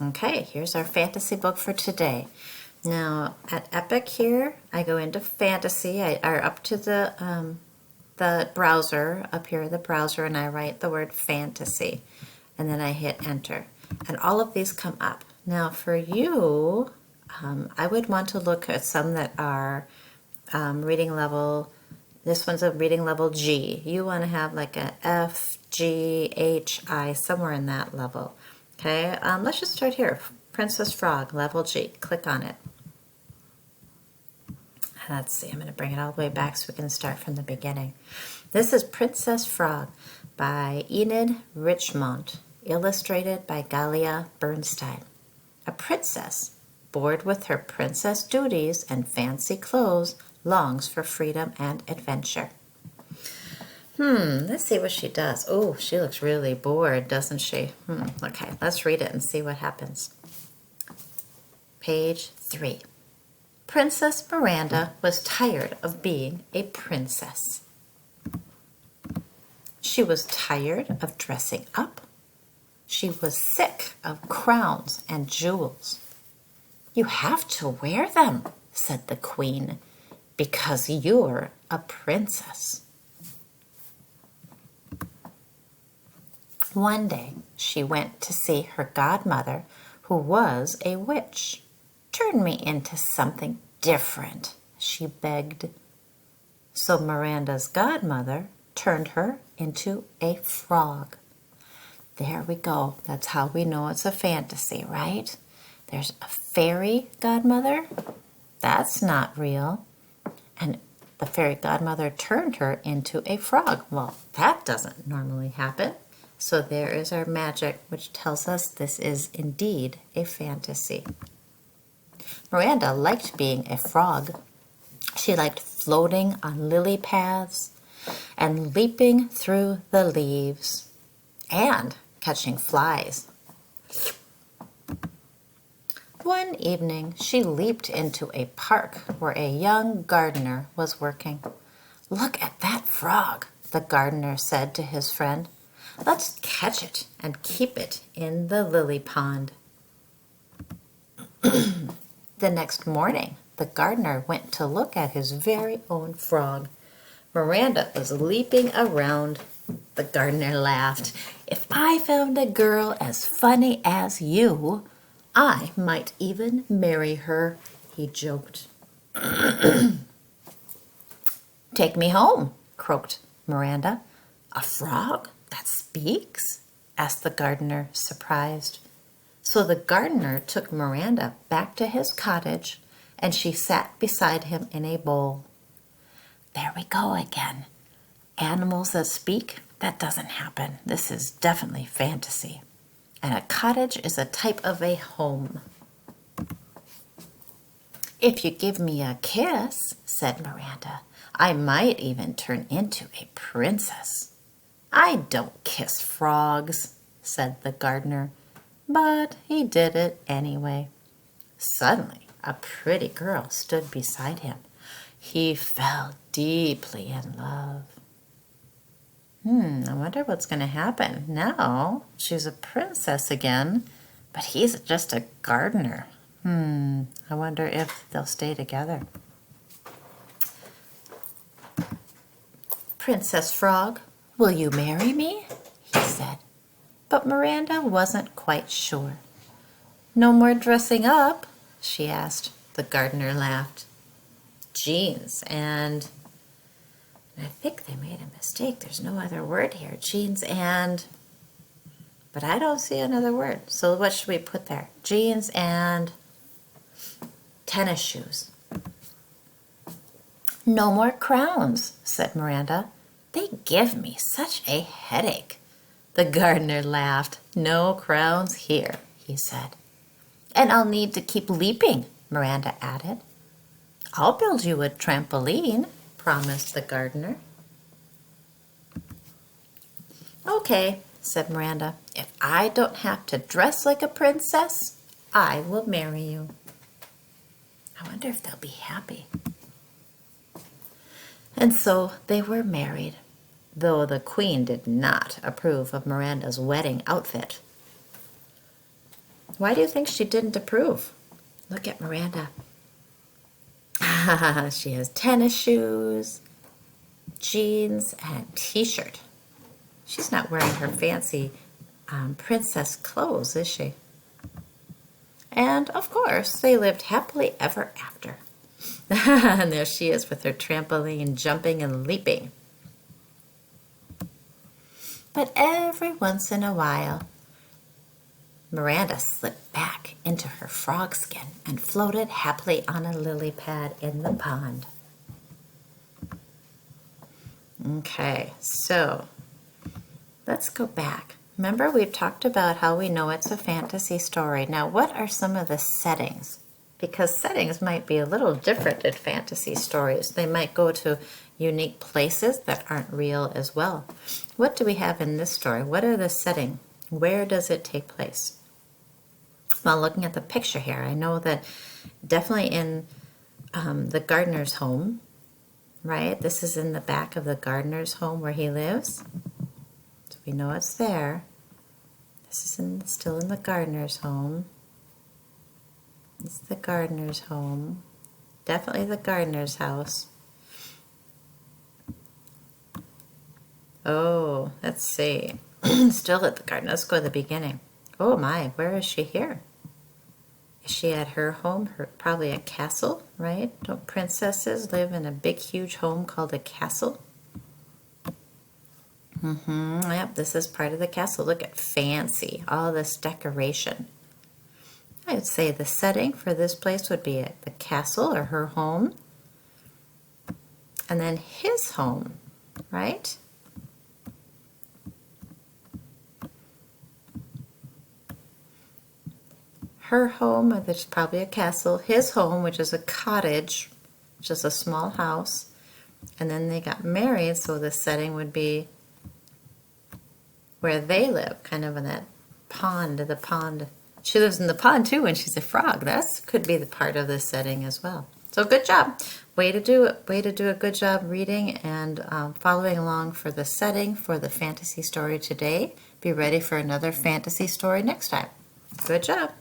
Okay, here's our fantasy book for today. Now, at Epic here, I go into fantasy, or up to the browser, up here the browser, and I write the word fantasy, and then I hit enter. And all of these come up. Now, for you, I would want to look at some that are reading level. This one's a reading level G. You want to have like a F, G, H, I, somewhere in that level. Okay, let's just start here. Princess Frog, level G. Click on it. Let's see, I'm going to bring it all the way back so we can start from the beginning. This is Princess Frog by Enid Richmond, illustrated by Galia Bernstein. A princess, bored with her princess duties and fancy clothes, longs for freedom and adventure. Let's see what she does. Oh, she looks really bored, doesn't she? Okay, let's read it and see what happens. Page 3. Princess Miranda was tired of being a princess. She was tired of dressing up. She was sick of crowns and jewels. "You have to wear them," said the queen, "because you're a princess." One day, she went to see her godmother, who was a witch. "Turn me into something different," she begged. So Miranda's godmother turned her into a frog. There we go. That's how we know it's a fantasy, right? There's a fairy godmother. That's not real. And the fairy godmother turned her into a frog. Well, that doesn't normally happen. So there is our magic, which tells us this is indeed a fantasy. Miranda liked being a frog. She liked floating on lily paths and leaping through the leaves and catching flies. One evening, she leaped into a park where a young gardener was working. "Look at that frog," the gardener said to his friend. "Let's catch it and keep it in the lily pond." The next morning, the gardener went to look at his very own frog. Miranda was leaping around. The gardener laughed. "If I found a girl as funny as you, I might even marry her," he joked. "Take me home," croaked Miranda. "A frog that speaks?" asked the gardener, surprised. So the gardener took Miranda back to his cottage, and she sat beside him in a bowl. There we go again. Animals that speak? That doesn't happen. This is definitely fantasy. And a cottage is a type of a home. "If you give me a kiss," said Miranda, "I might even turn into a princess." "I don't kiss frogs," said the gardener, but he did it anyway. Suddenly, a pretty girl stood beside him. He fell deeply in love. I wonder what's going to happen. Now she's a princess again, but he's just a gardener. I wonder if they'll stay together. "Princess Frog, will you marry me?" he said. But Miranda wasn't quite sure. "No more dressing up?" she asked. The gardener laughed. "Jeans and I think they made a mistake. There's no other word here. Jeans and, but I don't see another word. So what should we put there? Jeans and tennis shoes." "No more crowns," said Miranda. "They give me such a headache." The gardener laughed. "No crowns here," he said. "And I'll need to keep leaping," Miranda added. "I'll build you a trampoline," promised the gardener. "Okay," said Miranda. "If I don't have to dress like a princess, I will marry you." I wonder if they'll be happy. And so they were married, though the queen did not approve of Miranda's wedding outfit. Why do you think she didn't approve? Look at Miranda. She has tennis shoes, jeans, and a t-shirt. She's not wearing her fancy princess clothes, is she? And of course, they lived happily ever after. And there she is with her trampoline, jumping and leaping. But every once in a while, Miranda slipped back into her frog skin and floated happily on a lily pad in the pond. Okay, so let's go back. Remember, we've talked about how we know it's a fantasy story. Now, what are some of the settings? Because settings might be a little different in fantasy stories. They might go to unique places that aren't real as well. What do we have in this story? What are the settings? Where does it take place? Well, looking at the picture here, I know that definitely in the gardener's home, right? This is in the back of the gardener's home where he lives. So we know it's there. This is still in the gardener's home. It's the gardener's home. Definitely the gardener's house. Oh, let's see. Still at the garden. Let's go to the beginning. Oh my, where is she here? Is she at her home? Probably a castle, right? Don't princesses live in a big, huge home called a castle? Yep, this is part of the castle. Look at fancy, all this decoration. I'd say the setting for this place would be at the castle or her home. And then his home, right? Her home, there's probably a castle. His home, which is a cottage, which is a small house. And then they got married, so the setting would be where they live, kind of in that pond, the pond. She lives in the pond too when she's a frog. That could be the part of the setting as well. So good job. Way to do a good job reading and following along for the setting for the fantasy story today. Be ready for another fantasy story next time. Good job.